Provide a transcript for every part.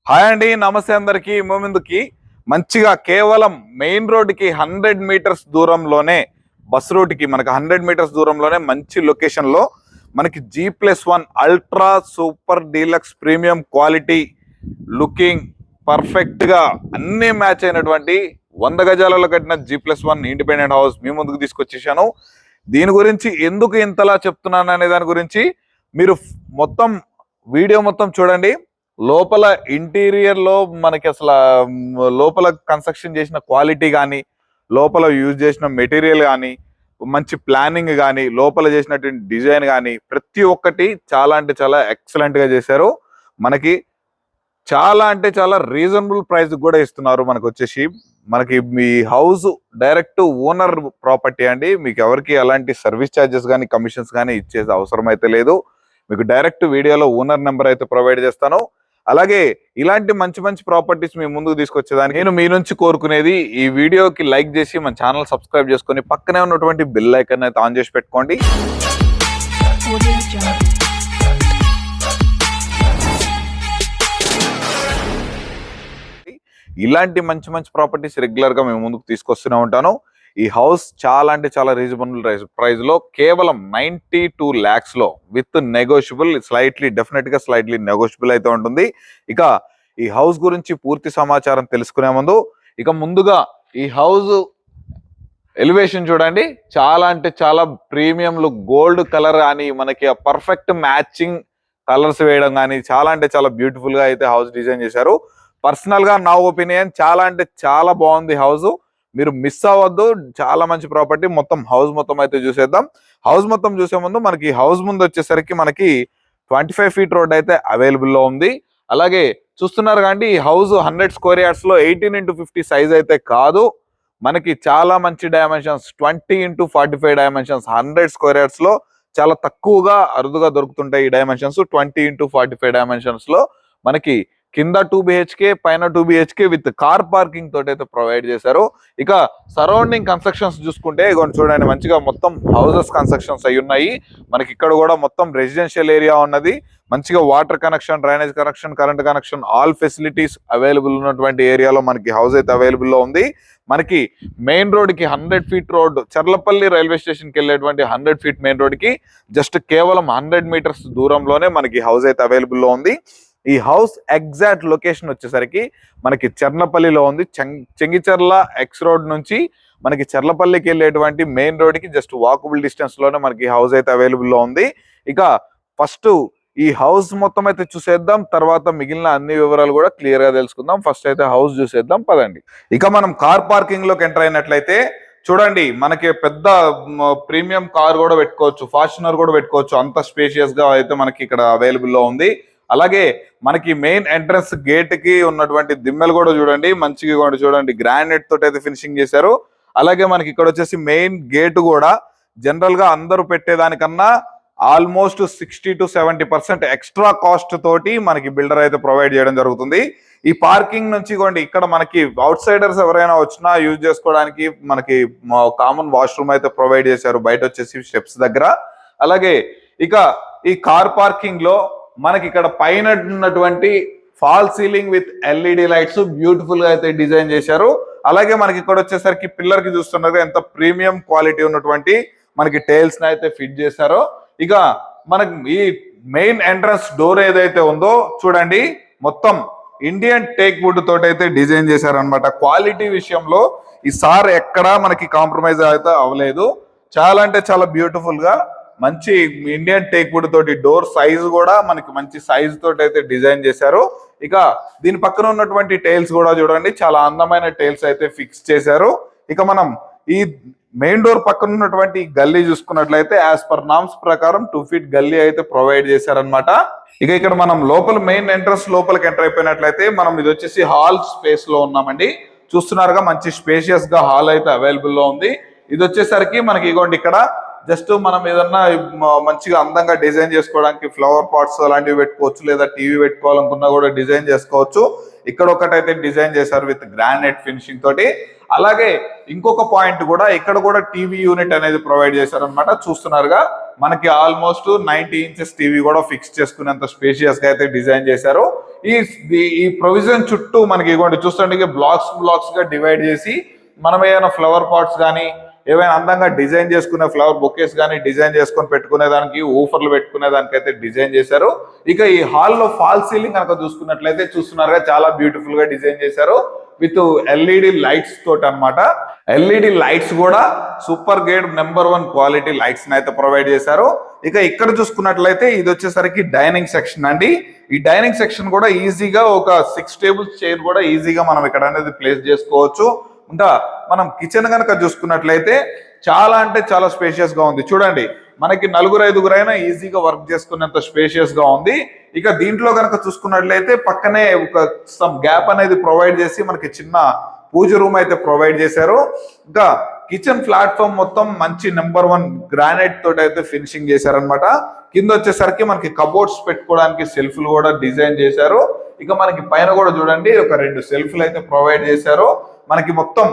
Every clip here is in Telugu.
హాయ్ అండి, నమస్తే అందరికి. ముందుకి మంచిగా కేవలం మెయిన్ రోడ్డుకి 100 మీటర్స్ దూరంలోనే, బస్ రూట్కి మనకి 100 మీటర్స్ దూరంలోనే మంచి లొకేషన్లో మనకి G+1 ultra super deluxe premium quality looking పర్ఫెక్ట్గా అన్నీ మ్యాచ్ అయినటువంటి 100 గజాలలో కట్టిన G+1 ఇండిపెండెంట్ హౌస్ మీ ముందుకు తీసుకొచ్చేసాను. దీని గురించి ఎందుకు ఇంతలా చెప్తున్నాను అనే దాని గురించి మీరు మొత్తం వీడియో మొత్తం చూడండి. లోపల ఇంటీరియర్ లో మనకి అసలు లోపల కన్స్ట్రక్షన్ చేసిన క్వాలిటీ కానీ, లోపల యూజ్ చేసిన మెటీరియల్ కానీ, మంచి ప్లానింగ్ కానీ, లోపల చేసినటువంటి డిజైన్ కానీ ప్రతి ఒక్కటి చాలా అంటే చాలా ఎక్సలెంట్ గా చేశారు. మనకి చాలా అంటే చాలా రీజనబుల్ ప్రైస్ కూడా ఇస్తున్నారు. మనకు వచ్చేసి మనకి మీ హౌస్ డైరెక్ట్ ఓనర్ ప్రాపర్టీ అండి. మీకు ఎవరికి ఎలాంటి సర్వీస్ ఛార్జెస్ కానీ కమిషన్స్ కానీ ఇచ్చేది అవసరం అయితే లేదు. మీకు డైరెక్ట్ వీడియోలో ఓనర్ నెంబర్ అయితే ప్రొవైడ్ చేస్తాను. అలాగే ఇలాంటి మంచి మంచి ప్రాపర్టీస్ మీ ముందుకు తీసుకొచ్చేదానికి నేను మీ నుంచి కోరుకునేది, ఈ వీడియోకి లైక్ చేసి మన ఛానల్ సబ్స్క్రైబ్ చేసుకొని పక్కనే ఉన్నటువంటి బెల్ ఐకాన్ అయితే ఆన్ చేసి పెట్టుకోండి. ఇలాంటి మంచి మంచి ప్రాపర్టీస్ రెగ్యులర్ గా మేము ముందుకు తీసుకొస్తూనే ఉంటాను. ఈ హౌస్ చాలా అంటే చాలా రీజనబుల్ ప్రైస్ లో కేవలం 92 lakhs లో విత్ నెగోషియబుల్, డెఫినెట్ గా స్లైట్లీ నెగోషియబుల్ అయితే ఉంటుంది. ఇక ఈ హౌస్ గురించి పూర్తి సమాచారం తెలుసుకునే ముందుగా ఈ హౌస్ ఎలివేషన్ చూడండి. చాలా అంటే చాలా ప్రీమియం లుక్, గోల్డ్ కలర్ కానీ మనకి పర్ఫెక్ట్ మ్యాచింగ్ కలర్స్ వేయడం కానీ చాలా అంటే చాలా బ్యూటిఫుల్ గా అయితే హౌస్ డిజైన్ చేశారు. పర్సనల్ గా నా ఒపీనియన్ చాలా అంటే చాలా బాగుంది హౌస్. మీరు మిస్ అవ్వద్దు, చాలా మంచి ప్రాపర్టీ. మొత్తం హౌస్ మొత్తం అయితే చూసేద్దాం. హౌస్ మొత్తం చూసే ముందు మనకి హౌస్ ముందు వచ్చేసరికి మనకి 25 feet రోడ్ అయితే అవైలబుల్ లో ఉంది. అలాగే చూస్తున్నారు కానీ ఈ హౌస్ 100 square yards లో 18x50 సైజ్ అయితే కాదు. మనకి చాలా మంచి dimensions 20x45 dimensions 100 square yards లో చాలా తక్కువగా అరుదుగా దొరుకుతుంటాయి. ఈ డైమెన్షన్స్ 20x45 డైమెన్షన్స్ లో మనకి కింద 2 BHK పైన 2 BHK విత్ కార్ పార్కింగ్ తోటి అయితే ప్రొవైడ్ చేశారు. ఇక సరౌండింగ్ కన్స్ట్రక్షన్స్ చూసుకుంటే చూడండి, మంచిగా మొత్తం హౌసెస్ కన్స్ట్రక్షన్స్ అయి ఉన్నాయి. మనకి ఇక్కడ కూడా మొత్తం రెసిడెన్షియల్ ఏరియా ఉన్నది. మంచిగా water connection, drainage connection, current connection, all facilities available ఉన్నటువంటి ఏరియాలో మనకి హౌస్ అయితే అవైలబుల్ లో ఉంది. మనకి మెయిన్ రోడ్ కి 100 feet road, Charlapalli railway station కి వెళ్ళేటువంటి 100 feet మెయిన్ రోడ్ కి జస్ట్ కేవలం 100 meters దూరంలోనే మనకి హౌస్ అయితే అవైలబుల్ లో ఉంది. ఈ హౌస్ ఎగ్జాక్ట్ లొకేషన్ వచ్చేసరికి మనకి చర్లపల్లిలో ఉంది. చెంగిచెర్ల ఎక్స్ రోడ్ నుంచి మనకి చర్లపల్లికి వెళ్ళేటువంటి మెయిన్ రోడ్ కి జస్ట్ వాకబుల్ డిస్టెన్స్ లోనే మనకి హౌస్ అయితే అవైలబుల్ లో ఉంది. ఇక ఫస్ట్ ఈ హౌస్ మొత్తం అయితే చూసేద్దాం, తర్వాత మిగిలిన అన్ని వివరాలు కూడా క్లియర్ గా తెలుసుకుందాం. ఫస్ట్ అయితే హౌస్ చూసేద్దాం పదండి. ఇక మనం కార్ పార్కింగ్ లోకి ఎంటర్ అయినట్లయితే చూడండి, మనకి పెద్ద ప్రీమియం కార్ కూడా పెట్టుకోవచ్చు, ఫార్చునర్ కూడా పెట్టుకోవచ్చు. అంత స్పేషియస్ గా అయితే మనకి ఇక్కడ అవైలబుల్ లో ఉంది. అలాగే మనకి మెయిన్ ఎంట్రన్స్ గేట్ కి ఉన్నటువంటి దిమ్మెలు కూడా చూడండి, మంచిగా కూడా చూడండి గ్రానైట్ తోటి అయితే ఫినిషింగ్ చేశారు. అలాగే మనకి ఇక్కడ వచ్చేసి మెయిన్ గేట్ కూడా జనరల్ గా అందరూ పెట్టేదానికన్నా ఆల్మోస్ట్ 60 to 70% ఎక్స్ట్రా కాస్ట్ తోటి మనకి బిల్డర్ అయితే ప్రొవైడ్ చేయడం జరుగుతుంది. ఈ పార్కింగ్ నుంచి ఇక్కడ మనకి అవుట్ సైడర్స్ ఎవరైనా వచ్చినా యూజ్ చేసుకోవడానికి మనకి కామన్ వాష్రూమ్ అయితే ప్రొవైడ్ చేశారు బయట వచ్చేసి స్టెప్స్ దగ్గర. అలాగే ఇక ఈ కార్ పార్కింగ్ లో మనకి ఇక్కడ పైన ఉన్నటువంటి fall ceiling with LED lights beautiful గా అయితే డిజైన్ చేశారు. అలాగే మనకి ఇక్కడ వచ్చేసరికి పిల్లర్ కి చూస్తున్నారు ఎంత ప్రీమియం క్వాలిటీ ఉన్నటువంటి మనకి టైల్స్ ని అయితే ఫిట్ చేశారో. ఇక మనకి ఈ మెయిన్ ఎంట్రన్స్ డోర్ ఏదైతే ఉందో చూడండి, మొత్తం ఇండియన్ టేక్ వుడ్ తోటి అయితే డిజైన్ చేశారు అనమాట. క్వాలిటీ విషయంలో ఈ సార్ ఎక్కడా మనకి కాంప్రమైజ్ అయితే అవ్వలేదు. చాలా అంటే చాలా బ్యూటిఫుల్ గా మంచి ఇండియన్ టేక్ వుడ్ తోటి డోర్ సైజ్ కూడా మనకి మంచి సైజ్ తోటి అయితే డిజైన్ చేశారు. ఇక దీని పక్కన ఉన్నటువంటి టైల్స్ కూడా చూడండి, చాలా అందమైన టైల్స్ అయితే ఫిక్స్ చేశారు. ఇక మనం ఈ మెయిన్ డోర్ పక్కన ఉన్నటువంటి గల్లీ చూసుకున్నట్లయితే యాజ్ పర్ నామ్స్ ప్రకారం 2 feet గల్లీ అయితే ప్రొవైడ్ చేశారనమాట. ఇక ఇక్కడ మనం లోపల మెయిన్ ఎంట్రన్స్ లోపలికి ఎంటర్ అయిపోయినట్లయితే మనం ఇది వచ్చేసి హాల్ స్పేస్ లో ఉన్నామండి. చూస్తున్నారుగా మంచి స్పేషియస్ గా హాల్ అయితే అవైలబుల్ లో ఉంది. ఇది వచ్చేసరికి మనకి ఇక్కడ జస్ట్ మనం ఏదన్నా మంచిగా అందంగా డిజైన్ చేసుకోవడానికి ఫ్లవర్ పాట్స్ అలాంటివి పెట్టుకోవచ్చు, లేదా టీవీ పెట్టుకోవాలనుకున్నా కూడా డిజైన్ చేసుకోవచ్చు. ఇక్కడ ఒకటైతే డిజైన్ చేశారు విత్ గ్రానైట్ ఫినిషింగ్ తోటి. అలాగే ఇంకొక పాయింట్ కూడా ఇక్కడ కూడా టీవీ యూనిట్ అనేది ప్రొవైడ్ చేశారనమాట. చూస్తున్నారుగా మనకి ఆల్మోస్ట్ 90 ఇంచెస్ టీవీ కూడా ఫిక్స్ చేసుకునేంత స్పేషియస్ గా అయితే డిజైన్ చేశారు. ఈ ప్రొవిజన్ చుట్టూ మనకి ఇవ్వండి చూస్తుంటే బ్లాక్స్ గా డివైడ్ చేసి మనం ఏదైనా ఫ్లవర్ పాట్స్ కానీ ఏవైనా అందంగా డిజైన్ చేసుకునే ఫ్లవర్ బొకేస్ కానీ డిజైన్ చేసుకొని పెట్టుకునే దానికి, ఊఫర్లు పెట్టుకునే దానికి అయితే డిజైన్ చేశారు. ఇక ఈ హాల్లో ఫాల్ సీలింగ్ కనుక చూసుకున్నట్లయితే చూస్తున్నారుగా చాలా బ్యూటిఫుల్ గా డిజైన్ చేశారు విత్ ఎల్ఈడి లైట్స్ తోటి అనమాట. ఎల్ఈడి లైట్స్ కూడా super grade number 1 quality lights అయితే ప్రొవైడ్ చేశారు. ఇక ఇక్కడ చూసుకున్నట్లయితే ఇది వచ్చేసరికి డైనింగ్ సెక్షన్ అండి. ఈ డైనింగ్ సెక్షన్ కూడా ఈజీగా ఒక 6 టేబుల్స్ చైర్ కూడా ఈజీగా మనం ఇక్కడ అనేది ప్లేస్ చేసుకోవచ్చు. ఇంకా మనం కిచెన్ కనుక చూసుకున్నట్లయితే చాలా అంటే చాలా స్పేషియస్ గా ఉంది. చూడండి మనకి 4-5 ఈజీగా వర్క్ చేసుకునేంత స్పేషియస్ గా ఉంది. ఇక దీంట్లో కనుక చూసుకున్నట్లయితే పక్కనే ఒక సమ్ గ్యాప్ అనేది ప్రొవైడ్ చేసి మనకి చిన్న పూజ రూమ్ అయితే ప్రొవైడ్ చేశారు. ఇంకా కిచెన్ ప్లాట్ఫామ్ మొత్తం మంచి నెంబర్ 1 గ్రానైట్ తోటి అయితే ఫినిషింగ్ చేశారనమాట. కింద వచ్చేసరికి మనకి కబోర్డ్స్ పెట్టుకోవడానికి సెల్ఫ్లు కూడా డిజైన్ చేశారు. ఇక మనకి పైన కూడా చూడండి ఒక 2 సెల్ఫ్లు అయితే ప్రొవైడ్ చేశారు. మనకి మొత్తం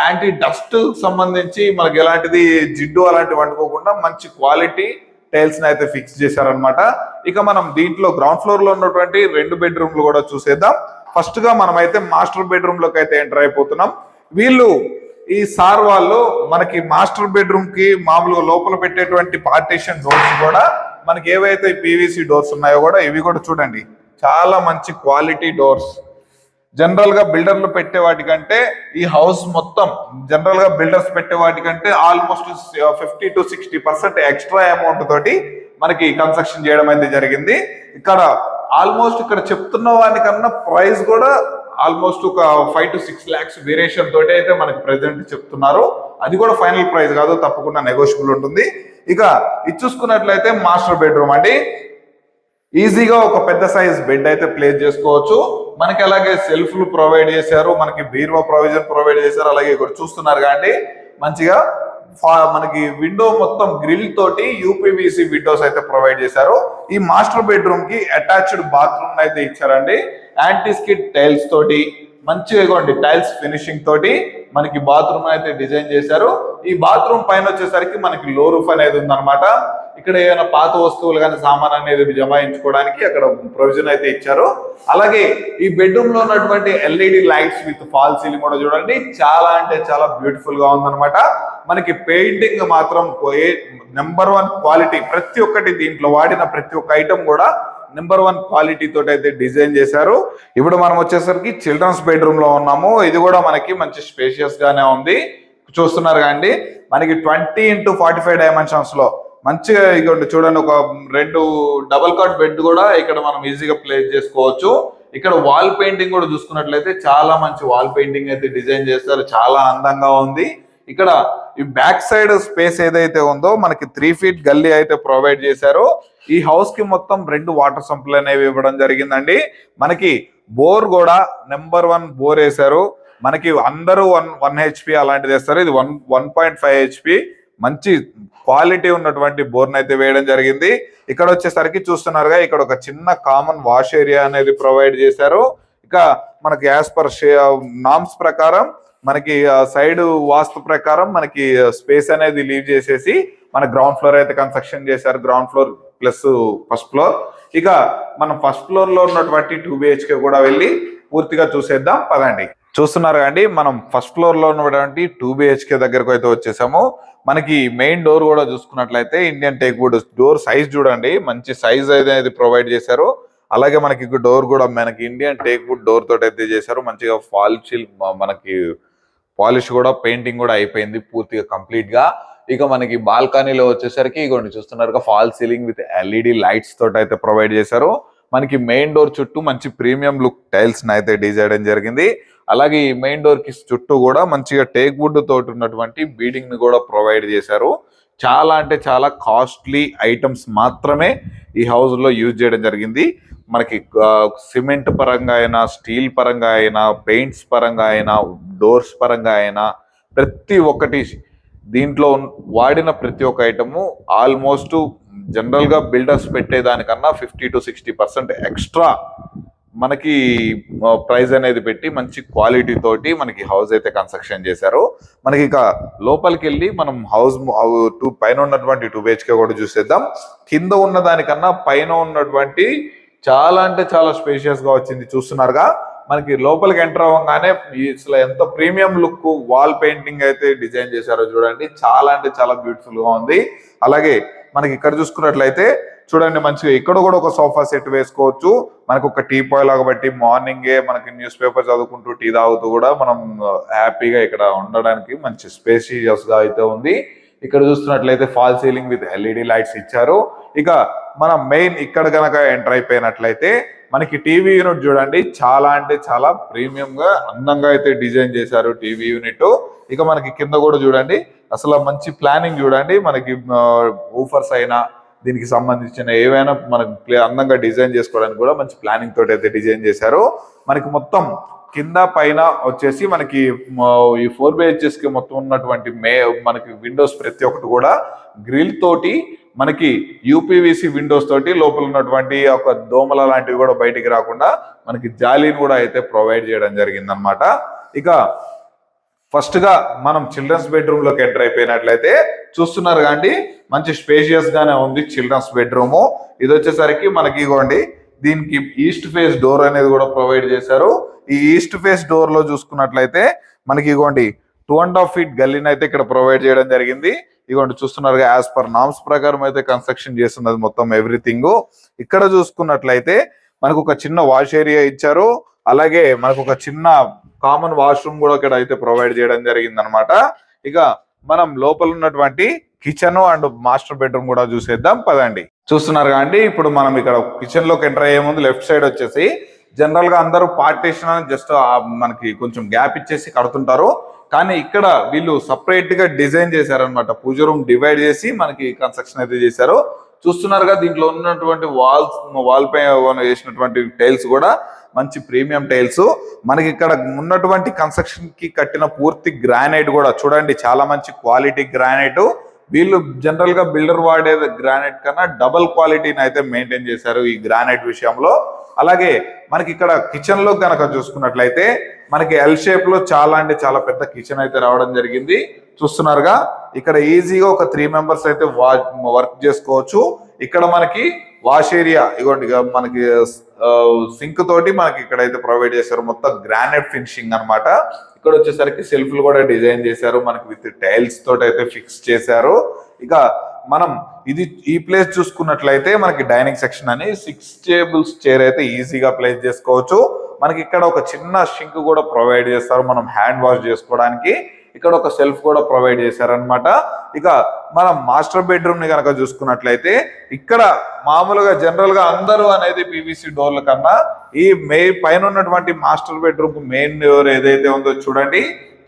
యాంటీ డస్ట్ సంబంధించి మనకి ఎలాంటిది జిడ్డు అలాంటివి వండుకోకుండా మంచి క్వాలిటీ టైల్స్ ని అయితే ఫిక్స్ చేశారనమాట. ఇక మనం దీంట్లో గ్రౌండ్ ఫ్లోర్ లో ఉన్నటువంటి 2 బెడ్రూమ్లు కూడా చూసేద్దాం. ఫస్ట్ గా మనం అయితే మాస్టర్ బెడ్రూమ్ లోకి అయితే ఎంటర్ అయిపోతున్నాం. వీళ్ళు ఈ సార్ వాళ్ళు మనకి మాస్టర్ బెడ్రూమ్ కి మామూలుగా లోపల పెట్టేటువంటి పార్టీషన్ డోర్స్ కూడా మనకి ఏవైతే పీవీసీ డోర్స్ ఉన్నాయో కూడా ఇవి కూడా చూడండి చాలా మంచి క్వాలిటీ డోర్స్. జనరల్ గా బిల్డర్లు పెట్టే వాటికంటే ఈ హౌస్ మొత్తం జనరల్ గా బిల్డర్స్ పెట్టే వాటికంటే ఆల్మోస్ట్ 50 to 60% ఎక్స్ట్రా అమౌంట్ తోటి మనకి కన్స్ట్రక్షన్ చేయడం అయితే జరిగింది. ఇక్కడ ఆల్మోస్ట్ ఇక్కడ చెప్తున్న వాటికన్నా ప్రైస్ కూడా ఆల్మోస్ట్ ఒక 5 to 6 lakhs వేరియేషన్ తోటి అయితే మనకి ప్రెసెంట్ చెప్తున్నారు. అది కూడా ఫైనల్ ప్రైస్ కాదు, తప్పకుండా నెగోషియబుల్ ఉంటుంది. ఇక ఇది చూసుకున్నట్లయితే మాస్టర్ బెడ్రూమ్ అండి. ఈజీగా ఒక పెద్ద సైజ్ బెడ్ అయితే ప్లేస్ చేసుకోవచ్చు. మనకి అలాగే సెల్ఫ్లు ప్రొవైడ్ చేశారు, మనకి బీరువా ప్రొవిజన్ ప్రొవైడ్ చేశారు. అలాగే ఇక్కడ చూస్తున్నారు కానీ మంచిగా మనకి విండో మొత్తం గ్రిల్ తోటి యూపీవీసీ విండోస్ అయితే ప్రొవైడ్ చేశారు. ఈ మాస్టర్ బెడ్రూమ్ కి అటాచ్డ్ బాత్రూమ్ అయితే ఇచ్చారండి. యాంటీ స్కిడ్ టైల్స్ తోటి మంచిగా ఇవ్వండి టైల్స్ ఫినిషింగ్ తోటి మనకి బాత్రూమ్ అయితే డిజైన్ చేశారు. ఈ బాత్రూమ్ పైన వచ్చేసరికి మనకి లో రూఫ్ అనేది ఉందన్నమాట. ఇక్కడ ఏమైనా పాత వస్తువులు కానీ సామాన్ అనేది జమాయించుకోవడానికి అక్కడ ప్రొవిజన్ అయితే ఇచ్చారు. అలాగే ఈ బెడ్రూమ్ లో ఉన్నటువంటి LED lights with fall ceiling కూడా చూడండి చాలా అంటే చాలా బ్యూటిఫుల్ గా ఉందన్నమాట. మనకి పెయింటింగ్ మాత్రం నెంబర్ 1 క్వాలిటీ, ప్రతి ఒక్కటి దీంట్లో వాడిన ప్రతి ఒక్క ఐటమ్ కూడా నెంబర్ 1 క్వాలిటీ తోటి అయితే డిజైన్ చేశారు. ఇప్పుడు మనం వచ్చేసరికి చిల్డ్రన్స్ బెడ్రూమ్ లో ఉన్నాము. ఇది కూడా మనకి మంచి స్పేషియస్ గానే ఉంది. చూస్తున్నారు కండి మనకి 20 into 45 డైమెన్షన్స్ లో మంచిగా ఇక్కడ చూడండి ఒక 2 డబుల్ కాట్ బెడ్ కూడా ఇక్కడ మనం ఈజీగా ప్లేస్ చేసుకోవచ్చు. ఇక్కడ వాల్ పెయింటింగ్ కూడా చూసుకున్నట్లయితే చాలా మంచి వాల్ పెయింటింగ్ అయితే డిజైన్ చేస్తారు, చాలా అందంగా ఉంది. ఇక్కడ ఈ బ్యాక్ సైడ్ స్పేస్ ఏదైతే ఉందో మనకి 3 feet గల్లీ అయితే ప్రొవైడ్ చేశారు. ఈ హౌస్ కి మొత్తం 2 వాటర్ సంపులు అనేవి ఇవ్వడం జరిగిందండి. మనకి బోర్ కూడా నెంబర్ 1 బోర్ వేశారు. మనకి అందరూ 1 HP అలాంటిది వేస్తారు. ఇది 1.5 HP మంచి క్వాలిటీ ఉన్నటువంటి బోర్న్ అయితే వేయడం జరిగింది. ఇక్కడ వచ్చేసరికి చూస్తున్నారుగా ఇక్కడ ఒక చిన్న కామన్ వాష్ ఏరియా అనేది ప్రొవైడ్ చేశారు. ఇక మనకి యాజ్ పర్ నామ్స్ ప్రకారం మనకి సైడ్ వాస్తు ప్రకారం మనకి స్పేస్ అనేది లీవ్ చేసేసి మన గ్రౌండ్ ఫ్లోర్ అయితే కన్స్ట్రక్షన్ చేశారు. Ground floor plus first floor. ఇక మనం ఫస్ట్ ఫ్లోర్ లో ఉన్నటువంటి 2 BHK కూడా వెళ్ళి పూర్తిగా చూసేద్దాం పదండి. చూస్తున్నారు అండి మనం ఫస్ట్ ఫ్లోర్ లో ఉన్నటువంటి 2 BHK దగ్గరకు అయితే వచ్చేసాము. మనకి మెయిన్ డోర్ కూడా చూసుకున్నట్లయితే Indian teak wood door size చూడండి మంచి సైజ్ అయితే ప్రొవైడ్ చేశారు. అలాగే మనకి డోర్ కూడా మనకి ఇండియన్ టేక్ వుడ్ డోర్ తోటి అయితే చేశారు. మంచిగా మనకి పాలిష్ కూడా పెయింటింగ్ కూడా అయిపోయింది పూర్తిగా కంప్లీట్ గా. ఇక మనకి బాల్కనీలో వచ్చేసరికి ఇగోండి చూస్తున్నారు fall ceiling with LED lights తోటి అయితే ప్రొవైడ్ చేశారు. మనకి మెయిన్ డోర్ చుట్టూ మంచి ప్రీమియం లుక్ టైల్స్ అయితే డిజైన్ జరిగింది. అలాగే ఈ మెయిన్ డోర్ కి చుట్టూ కూడా మంచిగా టేక్ వుడ్ తోటి ఉన్నటువంటి బీడింగ్ ని కూడా ప్రొవైడ్ చేశారు. చాలా అంటే చాలా కాస్ట్లీ ఐటమ్స్ మాత్రమే ఈ హౌస్ లో యూజ్ చేయడం జరిగింది. మనకి సిమెంట్ పరంగా అయినా, స్టీల్ పరంగా అయినా, పెయింట్స్ పరంగా అయినా, డోర్స్ పరంగా అయినా ప్రతి ఒక్కటి దీంట్లో వాడిన ప్రతి ఒక్క ఐటము ఆల్మోస్ట్ జనరల్ గా బిల్డర్స్ పెట్టేదానికన్నా 50 to 60% ఎక్స్ట్రా మనకి ప్రైస్ అనేది పెట్టి మంచి క్వాలిటీ తోటి మనకి హౌస్ అయితే కన్స్ట్రక్షన్ చేశారు. మనకి ఇక లోపలికి వెళ్ళి మనం హౌస్ పైన ఉన్నటువంటి 2 BHK కూడా చూసేద్దాం. కింద ఉన్న దానికన్నా పైన ఉన్నటువంటి చాలా అంటే చాలా స్పేషియస్ గా వచ్చింది. చూస్తున్నారుగా మనకి లోపలికి ఎంటర్ అవ్వగానే అసలు ఎంత ప్రీమియం లుక్ వాల్ పెయింటింగ్ అయితే డిజైన్ చేశారో చూడండి. చాలా అంటే చాలా బ్యూటిఫుల్ గా ఉంది. అలాగే మనకి ఇక్కడ చూసుకున్నట్లయితే చూడండి మంచిగా ఇక్కడ కూడా ఒక సోఫా సెట్ వేసుకోవచ్చు. మనకు ఒక టీ పాయ్ లాగా బట్టి మార్నింగే మనకి న్యూస్ పేపర్ చదువుకుంటూ టీ తాగుతూ కూడా మనం హ్యాపీగా ఇక్కడ ఉండడానికి మంచి స్పేషియస్ గా అయితే ఉంది. ఇక్కడ చూస్తున్నట్లయితే fall ceiling with LED lights ఇచ్చారు. ఇక మనం మెయిన్ ఇక్కడ కనుక ఎంటర్ అయిపోయినట్లయితే మనకి టీవీ యూనిట్ చూడండి చాలా అంటే చాలా ప్రీమియం గా అందంగా అయితే డిజైన్ చేశారు టీవీ యూనిట్. ఇక మనకి కింద కూడా చూడండి అసలు మంచి ప్లానింగ్ చూడండి. మనకి ఊఫర్స్ అయినా దీనికి సంబంధించిన ఏవైనా మనకి అందంగా డిజైన్ చేసుకోవడానికి కూడా మంచి ప్లానింగ్ తోటి అయితే డిజైన్ చేశారు. మనకి మొత్తం కింద పైన వచ్చేసి మనకి ఈ 4 BHS కి మొత్తం ఉన్నటువంటి మనకి విండోస్ ప్రతి ఒక్కటి కూడా గ్రిల్ తోటి మనకి UPVC విండోస్ తోటి లోపల ఉన్నటువంటి ఒక దోమల లాంటివి కూడా బయటికి రాకుండా మనకి జాలీని కూడా అయితే ప్రొవైడ్ చేయడం జరిగింది అనమాట. ఇక ఫస్ట్ గా మనం చిల్డ్రన్స్ బెడ్రూమ్ లోకి ఎంటర్ అయిపోయినట్లయితే చూస్తున్నారు కాండి మంచి స్పేషియస్ గానే ఉంది చిల్డ్రన్స్ బెడ్రూమ్. ఇది వచ్చేసరికి మనకి ఇగోండి దీనికి ఈస్ట్ ఫేస్ డోర్ అనేది కూడా ప్రొవైడ్ చేశారు. ఈ ఈస్ట్ ఫేస్ డోర్ లో చూసుకున్నట్లయితే మనకి ఇగోండి 2.5 feet గల్లీని అయితే ఇక్కడ ప్రొవైడ్ చేయడం జరిగింది. ఇగోండి చూస్తున్నారుగా యాజ్ పర్ నామ్స్ ప్రకారం అయితే కన్స్ట్రక్షన్ చేస్తున్నది మొత్తం ఎవ్రీథింగ్. ఇక్కడ చూసుకున్నట్లయితే మనకు ఒక చిన్న వాష్ ఏరియా ఇచ్చారు. అలాగే మనకు ఒక చిన్న కామన్ వాష్రూమ్ కూడా ఇక్కడ అయితే ప్రొవైడ్ చేయడం జరిగింది అనమాట. ఇక మనం లోపల ఉన్నటువంటి కిచెన్ అండ్ మాస్టర్ బెడ్రూమ్ కూడా చూసేద్దాం పదండి. చూస్తున్నారు కాండి ఇప్పుడు మనం ఇక్కడ కిచెన్ లోకి ఎంటర్ అయ్యే ముందు లెఫ్ట్ సైడ్ వచ్చేసి జనరల్ గా అందరూ పార్టీషన్ అని జస్ట్ మనకి కొంచెం గ్యాప్ ఇచ్చేసి కడుతుంటారు. కానీ ఇక్కడ వీళ్ళు సపరేట్ గా డిజైన్ చేశారనమాట. పూజ రూమ్ డివైడ్ చేసి మనకి కన్స్ట్రక్షన్ అయితే చేశారు. చూస్తున్నారుగా దీంట్లో ఉన్నటువంటి వాల్ పై వేసినటువంటి టైల్స్ కూడా మంచి ప్రీమియం టైల్స్. మనకి ఇక్కడ ఉన్నటువంటి కన్స్ట్రక్షన్ కి కట్టిన పూర్తి గ్రానైట్ కూడా చూడండి చాలా మంచి క్వాలిటీ గ్రానైట్. వీళ్ళు జనరల్ గా బిల్డర్ వాడే గ్రానైట్ కన్నా డబల్ క్వాలిటీని అయితే మెయింటైన్ చేశారు ఈ గ్రానైట్ విషయంలో. అలాగే మనకి ఇక్కడ కిచెన్ లో కనుక చూసుకున్నట్లయితే మనకి ఎల్ షేప్ లో చాలా అంటే చాలా పెద్ద కిచెన్ అయితే రావడం జరిగింది. చూస్తున్నారుగా ఇక్కడ ఈజీగా ఒక 3 members అయితే వర్క్ చేసుకోవచ్చు. ఇక్కడ మనకి వాష్ ఏరియా ఇగోండి మనకి సింక్ తోటి మనకి ఇక్కడ అయితే ప్రొవైడ్ చేశారు. మొత్తం గ్రానైట్ ఫినిషింగ్ అన్నమాట. ఇక్కడ వచ్చేసరికి సెల్ఫ్లు కూడా డిజైన్ చేశారు మనకి విత్ టైల్స్ తోటి అయితే ఫిక్స్ చేశారు. ఇక మనం ఈ ప్లేస్ చూసుకున్నట్లయితే మనకి డైనింగ్ సెక్షన్ అని 6 tables చైర్ అయితే ఈజీగా ప్లేస్ చేసుకోవచ్చు. మనకి ఇక్కడ ఒక చిన్న షింక్ కూడా ప్రొవైడ్ చేస్తారు మనం హ్యాండ్ వాష్ చేసుకోవడానికి. ఇక్కడ ఒక సెల్ఫ్ కూడా ప్రొవైడ్ చేశారనమాట. ఇక మనం మాస్టర్ బెడ్రూమ్ ని కనుక చూసుకున్నట్లయితే ఇక్కడ మామూలుగా జనరల్ గా అందరూ అనేది PVC డోర్ల కన్నా ఈ పైన ఉన్నటువంటి మాస్టర్ బెడ్రూమ్ కు మెయిన్ డోర్ ఏదైతే ఉందో చూడండి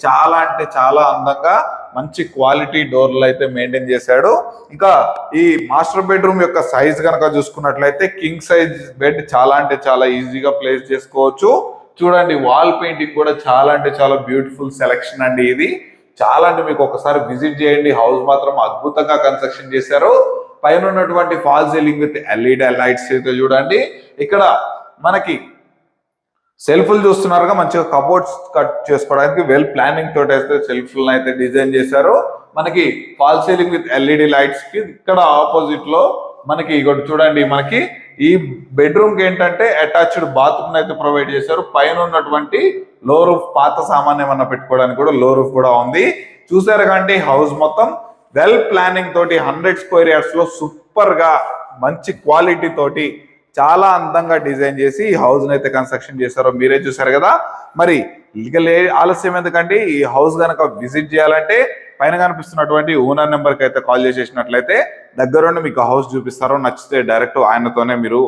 చాలా అంటే చాలా అందంగా మంచి క్వాలిటీ డోర్లు అయితే మెయింటైన్ చేశాడు. ఇంకా ఈ మాస్టర్ బెడ్రూమ్ యొక్క సైజ్ కనుక చూసుకున్నట్లయితే కింగ్ సైజ్ బెడ్ చాలా అంటే చాలా ఈజీగా ప్లేస్ చేసుకోవచ్చు. చూడండి వాల్ పెయింటింగ్ కూడా చాలా అంటే చాలా బ్యూటిఫుల్ సెలెక్షన్ అండి. ఇది చాలా అంటే మీకు ఒకసారి విజిట్ చేయండి. హౌస్ మాత్రం అద్భుతంగా కన్స్ట్రక్షన్ చేశారు. పైన ఉన్నటువంటి fall ceiling with LED lights అయితే చూడండి. ఇక్కడ మనకి సెల్ఫ్లు చూస్తున్నారుగా మంచిగా కబోర్డ్స్ కట్ చేసుకోవడానికి వెల్ ప్లానింగ్ తోటి అయితే సెల్ఫ్లను అయితే డిజైన్ చేశారు. మనకి fall ceiling with LED lights కి ఇక్కడ ఆపోజిట్ లో మనకి ఇక్కడ చూడండి మనకి ఈ బెడ్రూమ్ కి ఏంటంటే అటాచ్డ్ బాత్రూమ్ అయితే ప్రొవైడ్ చేశారు. పైన ఉన్నటువంటి లో రూఫ్ పాత సామాన్ ఏమన్నా పెట్టుకోవడానికి కూడా లో రూఫ్ కూడా ఉంది. చూసారు కంటే హౌస్ మొత్తం వెల్ ప్లానింగ్ తోటి 100 square yards లో సూపర్ గా మంచి క్వాలిటీ తోటి చాలా అందంగా డిజైన్ చేసి ఈ హౌస్ అయితే కన్స్ట్రక్షన్ చేశారో మీరే చూసారు కదా. మరి ఇక ఆలస్యం ఎందుకంటే ఈ హౌస్ కనుక విజిట్ చేయాలంటే పైన కనిపిస్తున్నటువంటి ఓనర్ నెంబర్ కి అయితే కాల్ చేసేసినట్లయితే దగ్గరుండి మీకు హౌస్ చూపిస్తారో నచ్చితే డైరెక్ట్ ఆయనతోనే మీరు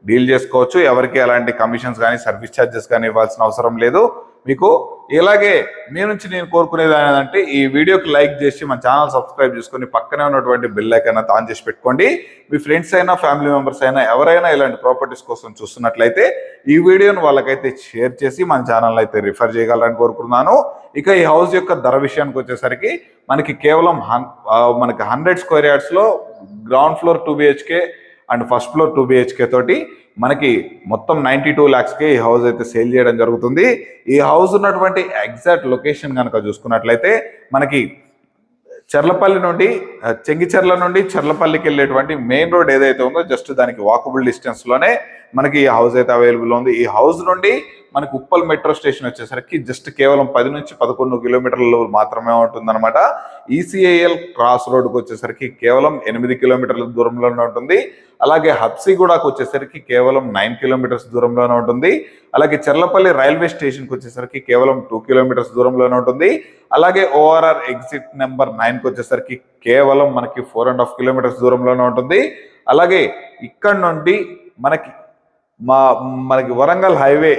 డీల్ చేసుకోవచ్చు. ఎవరికి ఎలాంటి కమిషన్స్ కానీ సర్వీస్ ఛార్జెస్ కానీ ఇవ్వాల్సిన అవసరం లేదు మీకు. ఇలాగే మీ నుంచి నేను కోరుకునేది ఏంటంటే ఈ వీడియోకి లైక్ చేసి మన ఛానల్ సబ్స్క్రైబ్ చేసుకొని పక్కనే ఉన్నటువంటి బెల్ ఐకాన్ అయితే ఆన్ చేసి పెట్టుకోండి. మీ ఫ్రెండ్స్ అయినా ఫ్యామిలీ మెంబర్స్ అయినా ఎవరైనా ఇలాంటి ప్రాపర్టీస్ కోసం చూస్తున్నట్లయితే ఈ వీడియోను వాళ్ళకైతే షేర్ చేసి మన ఛానల్ అయితే రిఫర్ చేయగలరని కోరుకున్నాను. ఇక ఈ హౌస్ యొక్క ధర విషయానికి వచ్చేసరికి మనకి కేవలం మనకి 100 square yards లో ground floor 2 BHK and first floor 2 BHK తోటి మనకి మొత్తం 92 lakhsకి ఈ హౌస్ అయితే సేల్ చేయడం జరుగుతుంది. ఈ హౌస్ ఉన్నటువంటి ఎగ్జాక్ట్ లొకేషన్ కనుక చూసుకున్నట్లయితే మనకి చర్లపల్లి నుండి చెంగిచెర్ల నుండి చర్లపల్లికి వెళ్ళేటువంటి మెయిన్ రోడ్ ఏదైతే ఉందో జస్ట్ దానికి వాకబుల్ డిస్టెన్స్ లోనే మనకి ఈ హౌస్ అయితే అవైలబుల్ ఉంది. ఈ హౌస్ నుండి మనకి ఉప్పల్ మెట్రో స్టేషన్ వచ్చేసరికి జస్ట్ కేవలం 10 నుంచి 11 కిలోమీటర్లు మాత్రమే ఉంటుందన్నమాట. ECIL క్రాస్ రోడ్కి వచ్చేసరికి కేవలం 8 కిలోమీటర్ల దూరంలోనే ఉంటుంది. అలాగే హబ్సిగూడకు వచ్చేసరికి కేవలం 9 కిలోమీటర్స్ దూరంలోనే ఉంటుంది. అలాగే చర్లపల్లి రైల్వే స్టేషన్కి వచ్చేసరికి కేవలం 2 కిలోమీటర్స్ దూరంలోనే ఉంటుంది. అలాగే ORR ఎగ్జిట్ నెంబర్ 9కి వచ్చేసరికి కేవలం మనకి 4.5 కిలోమీటర్స్ దూరంలోనే ఉంటుంది. అలాగే ఇక్కడ నుండి మనకి వరంగల్ హైవే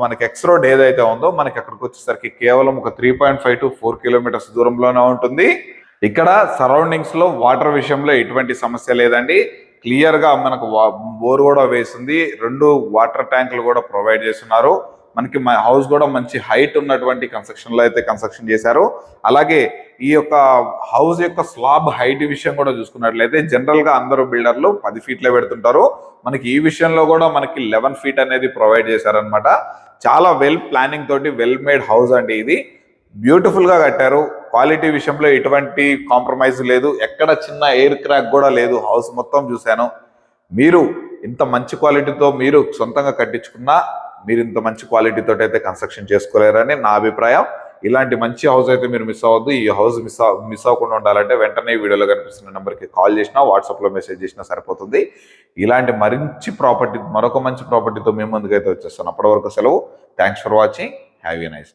మనకి ఎక్స్ రోడ్ ఏదైతే ఉందో మనకి అక్కడికి వచ్చేసరికి కేవలం ఒక 3.5 to 4 కిలోమీటర్స్ దూరంలోనే ఉంటుంది. ఇక్కడ సరౌండింగ్స్ లో వాటర్ విషయంలో ఎటువంటి సమస్య లేదండి. క్లియర్ గా మనకు బోర్ కూడా వేసింది, 2 వాటర్ ట్యాంకులు కూడా ప్రొవైడ్ చేస్తున్నారు. మనకి హౌస్ కూడా మంచి హైట్ ఉన్నటువంటి కన్స్ట్రక్షన్ లో అయితే కన్స్ట్రక్షన్ చేశారు. అలాగే ఈ యొక్క హౌస్ యొక్క స్లాబ్ హైట్ విషయం కూడా చూసుకున్నట్లయితే జనరల్ గా అందరూ బిల్డర్లు 10 ఫీట్లే పెడుతుంటారు. మనకి ఈ విషయంలో కూడా మనకి 11 ఫీట్ అనేది ప్రొవైడ్ చేశారనమాట. చాలా వెల్ ప్లానింగ్ తోటి వెల్ మేడ్ హౌస్ అండి. ఇది బ్యూటిఫుల్ గా కట్టారు. క్వాలిటీ విషయంలో ఎటువంటి కాంప్రమైజ్ లేదు, ఎక్కడ చిన్న ఎయిర్ క్రాక్ కూడా లేదు. హౌస్ మొత్తం చూశాను. మీరు ఇంత మంచి క్వాలిటీతో మీరు సొంతంగా కట్టించుకున్నా మీరు ఇంత మంచి క్వాలిటీతో అయితే కన్స్ట్రక్షన్ చేసుకోలేరని నా అభిప్రాయం. ఇలాంటి మంచి హౌస్ అయితే మీరు మిస్ అవ్వద్దు. ఈ హౌస్ మిస్ అవ్వకుండా ఉండాలంటే వెంటనే వీడియోలో కనిపిస్తున్న నెంబర్కి కాల్ చేసినా వాట్సాప్లో మెసేజ్ చేసినా సరిపోతుంది. ఇలాంటి మరొక మంచి ప్రాపర్టీతో మేము ముందుకైతే వచ్చేస్తాను. అప్పటి వరకు సెలవు. Thanks for watching. Have a nice day.